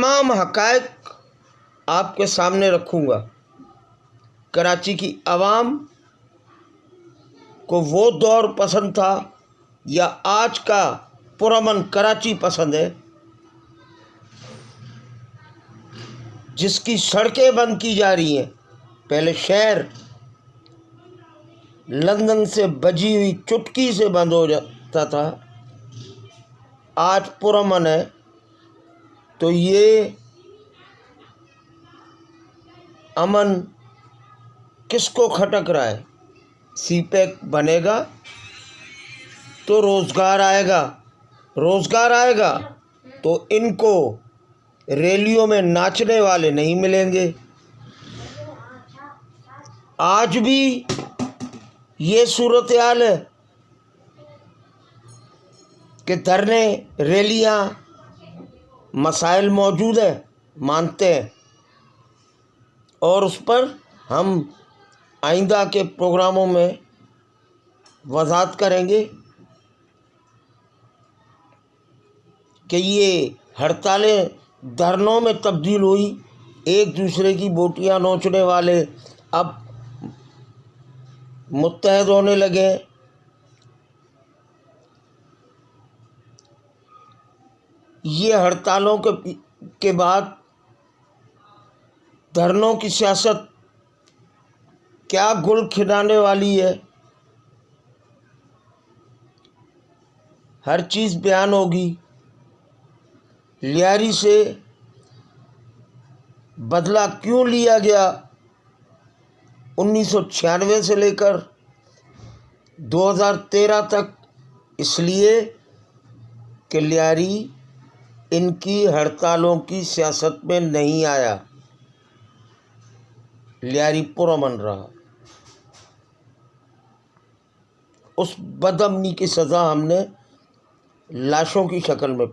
तमाम हक़ाइक़ आपके सामने रखूँगा। कराची की आवाम को वो दौर पसंद था या आज का पुरअमन कराची पसंद है, जिसकी सड़कें बंद की जा रही हैं। पहले शहर लंदन से बजी हुई चुटकी से बंद हो जाता था, आज पुरअमन है। तो ये अमन किसको खटक रहा है? सीपैक बनेगा तो रोज़गार आएगा, रोज़गार आएगा तो इनको रैलियों में नाचने वाले नहीं मिलेंगे। आज भी ये सूरत हाल है कि धरने, रैलियाँ, मसाइल मौजूद है, मानते हैं, और उस पर हम आइंदा के प्रोग्रामों में वज़ाहत करेंगे कि ये हड़तालें धरनों में तब्दील हुई, एक दूसरे की बोटियां नोचने वाले अब मुत्तहद होने लगे। ये हड़तालों के बाद धरनों की सियासत क्या गुल खिलाने वाली है, हर चीज़ बयान होगी। लियारी से बदला क्यों लिया गया 1996 से लेकर 2013 तक? इसलिए कि लियारी इनकी हड़तालों की सियासत में नहीं आया, लियारी पुरअमन रहा। उस बदअमनी की सज़ा हमने लाशों की शक्ल में